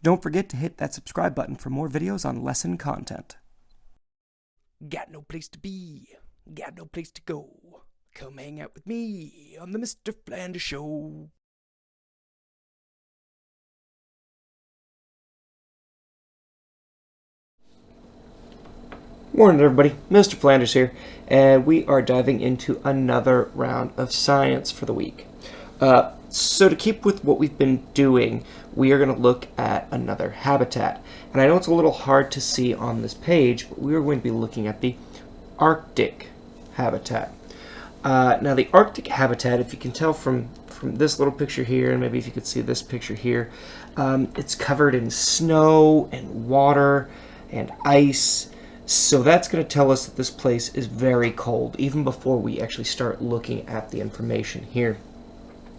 Don't forget to hit that subscribe button for more videos on lesson content. Got no place to be, got no place to go. Come hang out with me on the Mr. Flanders Show. Morning everybody, Mr. Flanders here, and we are diving into another round of science for the week. So to keep with what we've been doing, we are going to look at another habitat. And I know it's a little hard to see on this page, but we are going to be looking at the Arctic habitat. Now the Arctic habitat, if you can tell from this little picture here, and maybe if you could see this picture here, it's covered in snow and water and ice. So that's going to tell us that this place is very cold, even before we actually start looking at the information here.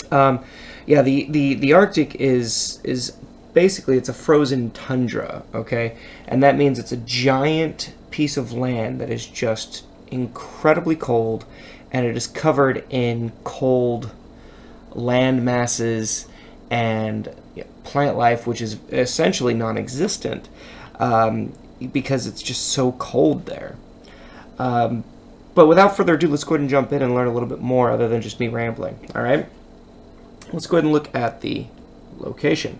Yeah, the Arctic is basically, it's a frozen tundra, okay? And that means it's a giant piece of land that is just incredibly cold, and it is covered in cold land masses and plant life, which is essentially non-existent. Because it's just so cold there. But without further ado, let's go ahead and jump in and learn a little bit more other than just me rambling. Alright? Let's go ahead and look at the location.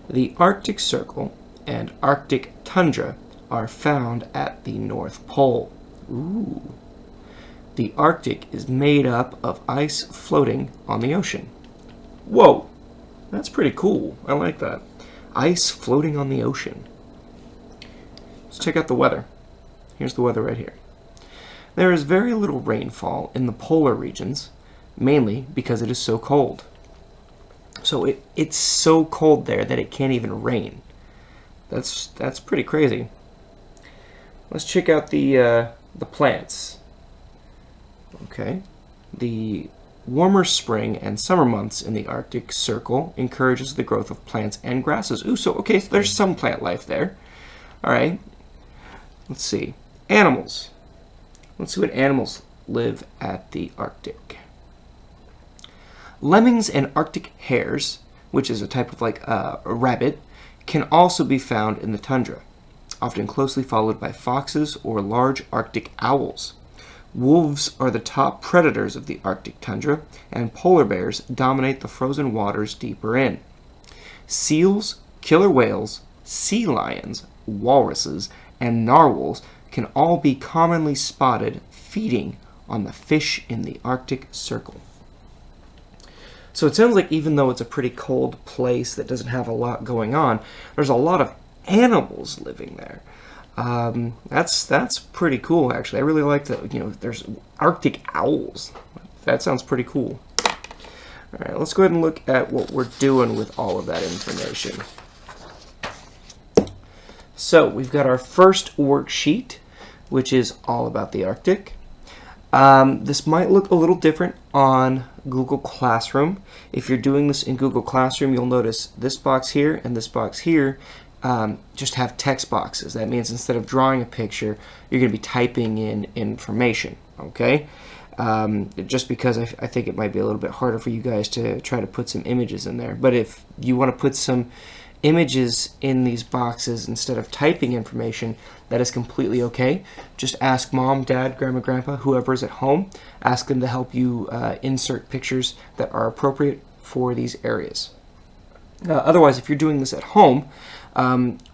The Arctic Circle and Arctic Tundra are found at the North Pole. Ooh. The Arctic is made up of ice floating on the ocean. Whoa! That's pretty cool. I like that. Ice floating on the ocean. Let's check out the weather. Here's the weather right here. There is very little rainfall in the polar regions, mainly because it is so cold. So it's so cold there that it can't even rain. That's pretty crazy. Let's check out the plants. Okay. The warmer spring and summer months in the Arctic Circle encourages the growth of plants and grasses. Ooh, so okay, so there's some plant life there. All right. Let's see. Animals. Let's see what animals live at the Arctic. Lemmings and Arctic hares, which is a type of a rabbit, can also be found in the tundra, often closely followed by foxes or large Arctic owls. Wolves are the top predators of the Arctic tundra, and polar bears dominate the frozen waters deeper in. Seals, killer whales, sea lions, walruses, and narwhals can all be commonly spotted feeding on the fish in the Arctic Circle. So it sounds like even though it's a pretty cold place that doesn't have a lot going on, there's a lot of animals living there. That's pretty cool, actually. I really like that. There's Arctic owls. That sounds pretty cool. All right, let's go ahead and look at what we're doing with all of that information. So we've got our first worksheet, which is all about the Arctic. This might look a little different on Google Classroom. If you're doing this in Google Classroom, you'll notice this box here and this box here just have text boxes. That means instead of drawing a picture, you're going to be typing in information, okay? Just because I think it might be a little bit harder for you guys to try to put some images in there. But if you want to put some images in these boxes instead of typing information, that is completely okay. Just ask mom, dad, grandma, grandpa, whoever is at home. Ask them to help you insert pictures that are appropriate for these areas. Otherwise, if you're doing this at home,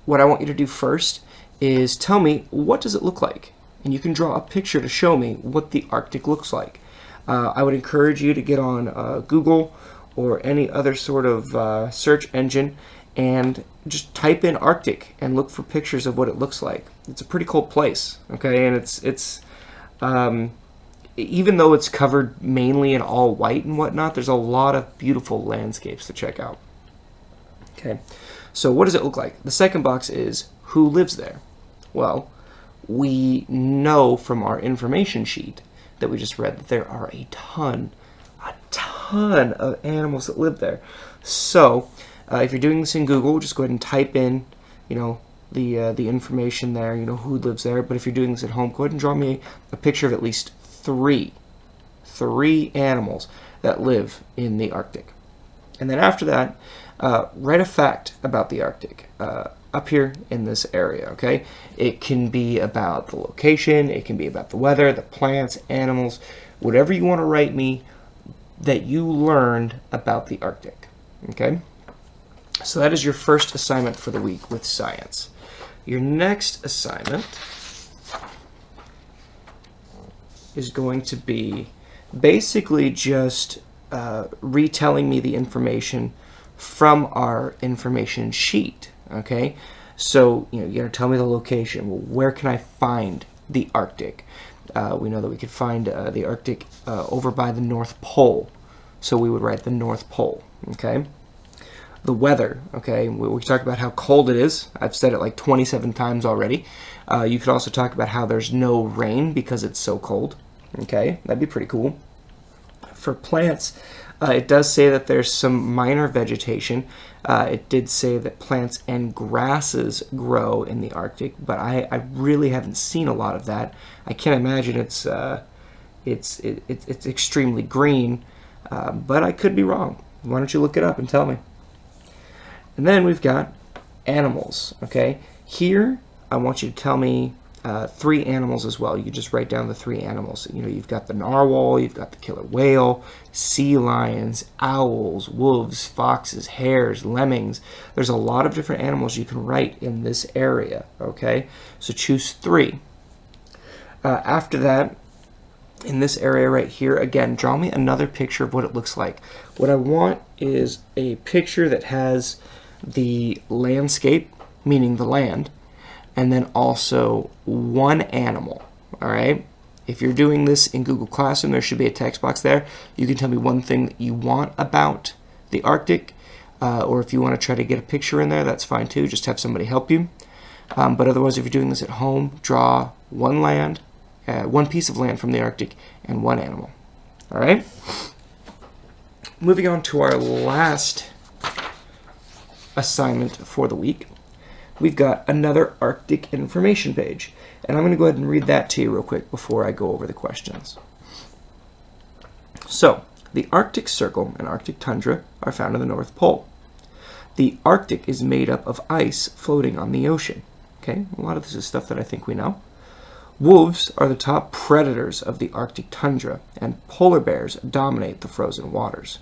what I want you to do first is tell me, what does it look like? And you can draw a picture to show me what the Arctic looks like. I would encourage you to get on Google or any other sort of search engine and just type in Arctic and look for pictures of what it looks like. It's a pretty cold place, okay? And it's even though it's covered mainly in all white and whatnot, there's a lot of beautiful landscapes to check out. Okay, so what does it look like? The second box is who lives there. Well, we know from our information sheet that we just read that there are a ton of animals that live there. So if you're doing this in Google, just go ahead and type in, the information there, who lives there. But if you're doing this at home, go ahead and draw me a picture of at least three animals that live in the Arctic. And then after that, write a fact about the Arctic up here in this area, okay? It can be about the location, it can be about the weather, the plants, animals, whatever you want to write me that you learned about the Arctic, okay? So that is your first assignment for the week with science. Your next assignment is going to be basically just retelling me the information from our information sheet, okay? So, you gotta tell me the location. Well, where can I find the Arctic? We know that we could find the Arctic over by the North Pole, so we would write the North Pole, okay? The weather, okay? We talk about how cold it is. I've said it like 27 times already. You could also talk about how there's no rain because it's so cold, okay? That'd be pretty cool. For plants, it does say that there's some minor vegetation. It did say that plants and grasses grow in the Arctic, but I really haven't seen a lot of that. I can't imagine it's extremely green, but I could be wrong. Why don't you look it up and tell me? And then we've got animals, okay? Here, I want you to tell me 3 animals as well. You just write down the 3 animals. You've got the narwhal, you've got the killer whale, sea lions, owls, wolves, foxes, hares, lemmings. There's a lot of different animals you can write in this area, okay? So choose 3. After that, in this area right here, again, draw me another picture of what it looks like. What I want is a picture that has the landscape, meaning the land, and then also one animal, all right? If you're doing this in Google Classroom, there should be a text box there. You can tell me one thing that you want about the Arctic, or if you want to try to get a picture in there, that's fine too. Just have somebody help you. But otherwise, if you're doing this at home, draw one piece of land from the Arctic and one animal, all right? Moving on to our last assignment for the week. We've got another Arctic information page, and I'm going to go ahead and read that to you real quick before I go over the questions. So, the Arctic Circle and Arctic tundra are found in the North Pole. The Arctic is made up of ice floating on the ocean. Okay, a lot of this is stuff that I think we know. Wolves are the top predators of the Arctic tundra, and polar bears dominate the frozen waters.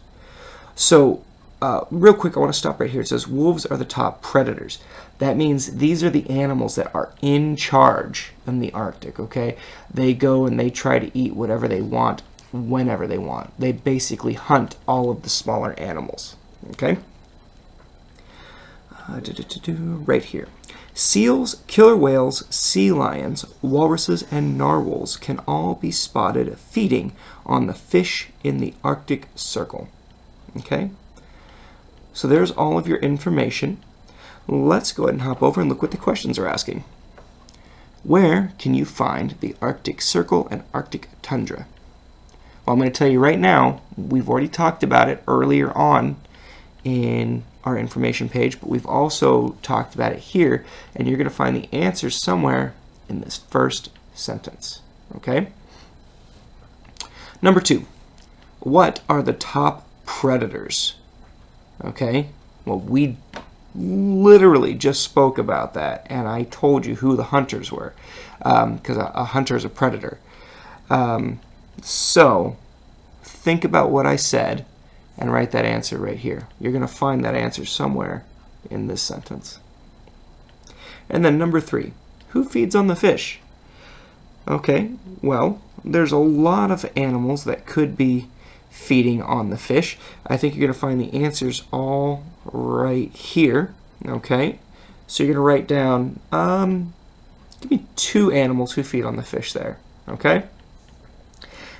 So, real quick, I want to stop right here. It says wolves are the top predators. That means these are the animals that are in charge in the Arctic, okay? They go and they try to eat whatever they want, whenever they want. They basically hunt all of the smaller animals, okay? Right here. Seals, killer whales, sea lions, walruses, and narwhals can all be spotted feeding on the fish in the Arctic Circle, okay? So there's all of your information. Let's go ahead and hop over and look what the questions are asking. Where can you find the Arctic Circle and Arctic tundra? Well, I'm going to tell you right now, we've already talked about it earlier on in our information page, but we've also talked about it here, and you're going to find the answers somewhere in this first sentence, okay? Number 2, what are the top predators? Okay, well, we literally just spoke about that, and I told you who the hunters were, because a hunter is a predator. So, think about what I said and write that answer right here. You're going to find that answer somewhere in this sentence. And then number 3, who feeds on the fish? Okay, well, there's a lot of animals that could be feeding on the fish. I think you're going to find the answers all right here, okay? So you're going to write down, give me 2 animals who feed on the fish there, okay?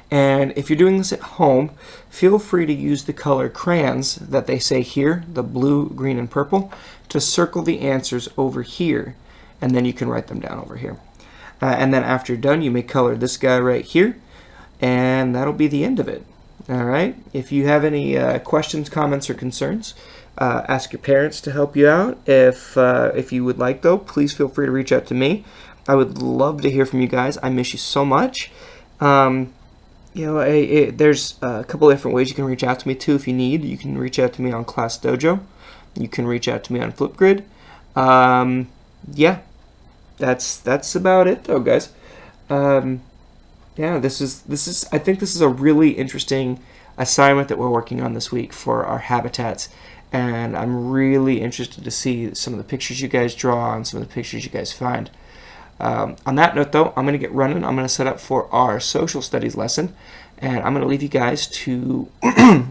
And if you're doing this at home, feel free to use the color crayons that they say here, the blue, green, and purple, to circle the answers over here, and then you can write them down over here. And then after you're done, you may color this guy right here, and that'll be the end of it. All right. If you have any questions, comments, or concerns, ask your parents to help you out. If you would like, though, please feel free to reach out to me. I would love to hear from you guys. I miss you so much. There's a couple different ways you can reach out to me too. If you need, you can reach out to me on Class Dojo. you can reach out to me on Flipgrid. Yeah, that's about it though, guys. Yeah, this is I think this is a really interesting assignment that we're working on this week for our habitats, and I'm really interested to see some of the pictures you guys draw and some of the pictures you guys find. On that note, though, I'm going to get running. I'm going to set up for our social studies lesson, and I'm going to leave you guys to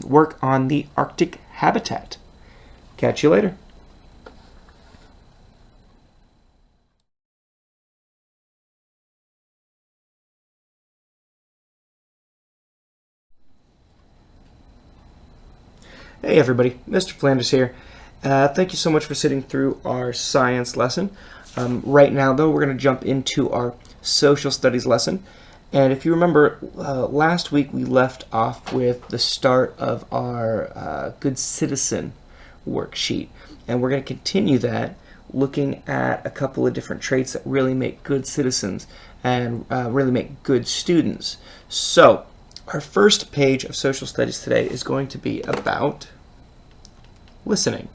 work on the Arctic habitat. Catch you later. Hey everybody, Mr. Flanders here. Thank you so much for sitting through our science lesson. Right now though, we're going to jump into our social studies lesson. And if you remember, last week we left off with the start of our Good Citizen worksheet. And we're going to continue that looking at a couple of different traits that really make good citizens and really make good students. So, our first page of social studies today is going to be about listening.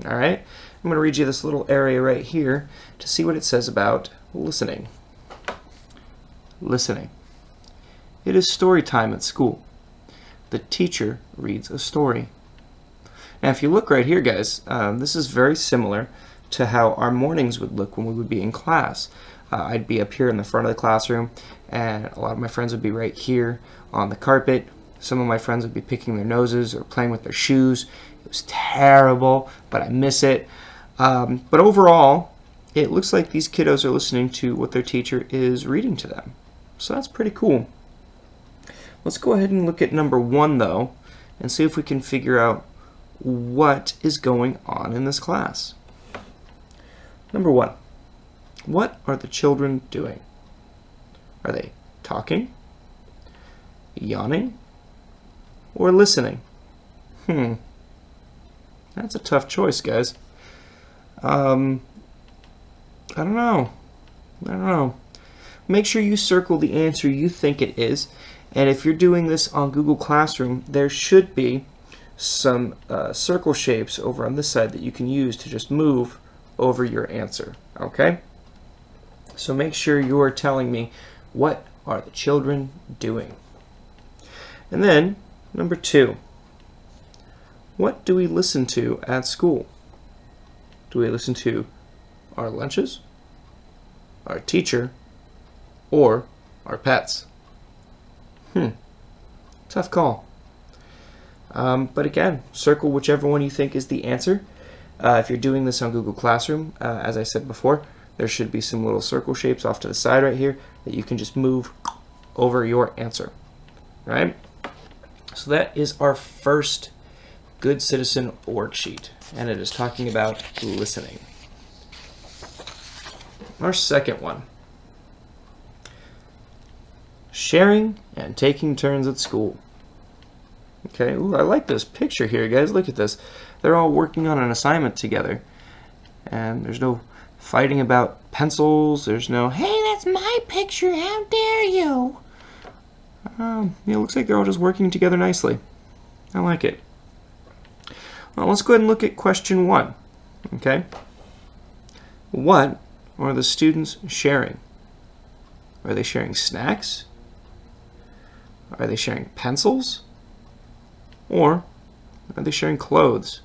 All right, I'm going to read you this little area right here to see what it says about listening. Listening. It is story time at school. The teacher reads a story. Now, if you look right here, guys, this is very similar to how our mornings would look when we would be in class. I'd be up here in the front of the classroom, and a lot of my friends would be right here on the carpet. Some of my friends would be picking their noses or playing with their shoes. It was terrible, but I miss it. But overall, it looks like these kiddos are listening to what their teacher is reading to them. So that's pretty cool. Let's go ahead and look at number 1, though, and see if we can figure out what is going on in this class. Number 1. What are the children doing? Are they talking, yawning, or listening? That's a tough choice, guys. I don't know. Make sure you circle the answer you think it is. And if you're doing this on Google Classroom, there should be some circle shapes over on this side that you can use to just move over your answer. Okay? So make sure you're telling me, what are the children doing? And then, number 2. What do we listen to at school? Do we listen to our lunches, our teacher, or our pets? Tough call. But again, circle whichever one you think is the answer. If you're doing this on Google Classroom, as I said before, there should be some little circle shapes off to the side right here that you can just move over your answer. Right? So that is our first Good Citizen worksheet, and it is talking about listening. Our second one, sharing and taking turns at school. Okay, ooh, I like this picture here, guys. Look at this. They're all working on an assignment together, and there's no fighting about pencils. There's no, hey, that's my picture, how dare you? It looks like they're all just working together nicely. I like it. Well, let's go ahead and look at question 1. Okay? What are the students sharing? Are they sharing snacks? Are they sharing pencils? Or are they sharing clothes?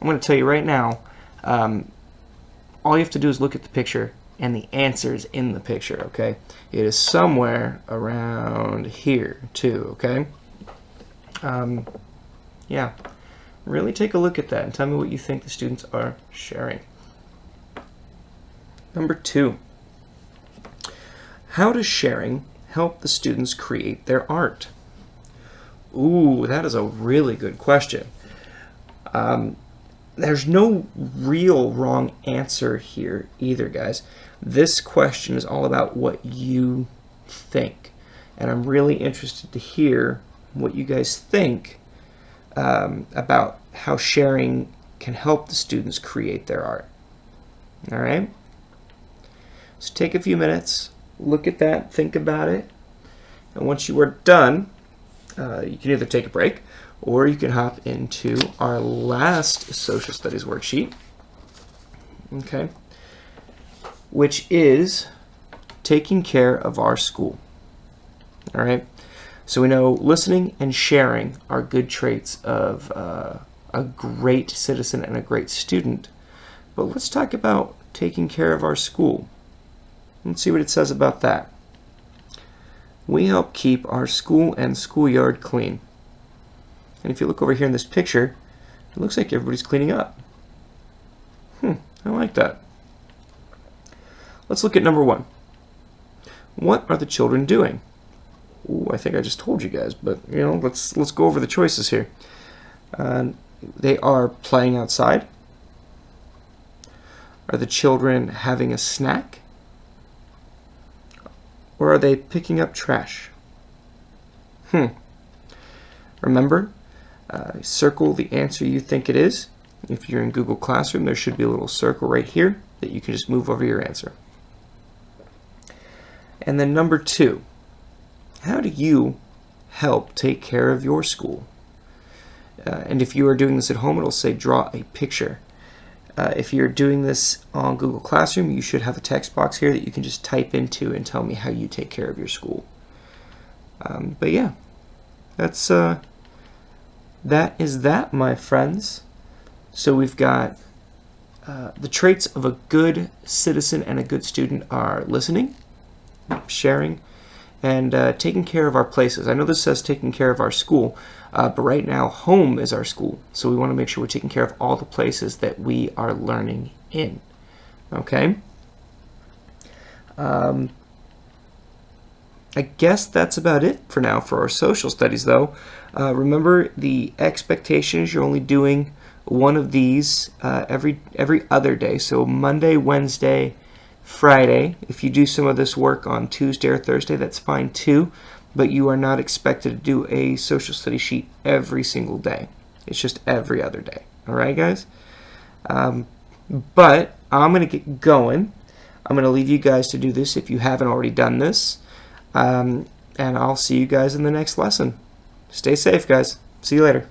I'm going to tell you right now, all you have to do is look at the picture, and the answer is in the picture, okay? It is somewhere around here, too, okay? Yeah. Really take a look at that and tell me what you think the students are sharing. Number 2. How does sharing help the students create their art? Ooh, that is a really good question. There's no real wrong answer here either, guys. This question is all about what you think. And I'm really interested to hear what you guys think about how sharing can help the students create their art. All right? So take a few minutes, look at that, think about it, and once you are done, you can either take a break or you can hop into our last social studies worksheet, okay, which is taking care of our school. All right, so we know listening and sharing are good traits of a great citizen and a great student, but let's talk about taking care of our school. Let's see what it says about that. We help keep our school and schoolyard clean. And if you look over here in this picture, it looks like everybody's cleaning up. I like that. Let's look at number 1. What are the children doing? Ooh, I think I just told you guys, but let's go over the choices here. They are playing outside. Are the children having a snack? Or are they picking up trash? Remember, circle the answer you think it is. If you're in Google Classroom, there should be a little circle right here that you can just move over your answer. And then number 2, how do you help take care of your school? And if you are doing this at home, it'll say draw a picture. If you're doing this on Google Classroom, you should have a text box here that you can just type into and tell me how you take care of your school. But yeah, that is that, my friends. So we've got the traits of a good citizen and a good student are listening, sharing, and taking care of our places. I know this says taking care of our school, but right now home is our school, so we want to make sure we're taking care of all the places that we are learning in. Okay? I guess that's about it for now for our social studies, though. Remember, the expectation is you're only doing one of these every other day. So Monday, Wednesday, Friday. If you do some of this work on Tuesday or Thursday, that's fine too. But you are not expected to do a social study sheet every single day. It's just every other day. All right, guys? But I'm going to get going. I'm going to leave you guys to do this if you haven't already done this. And I'll see you guys in the next lesson. Stay safe, guys. See you later.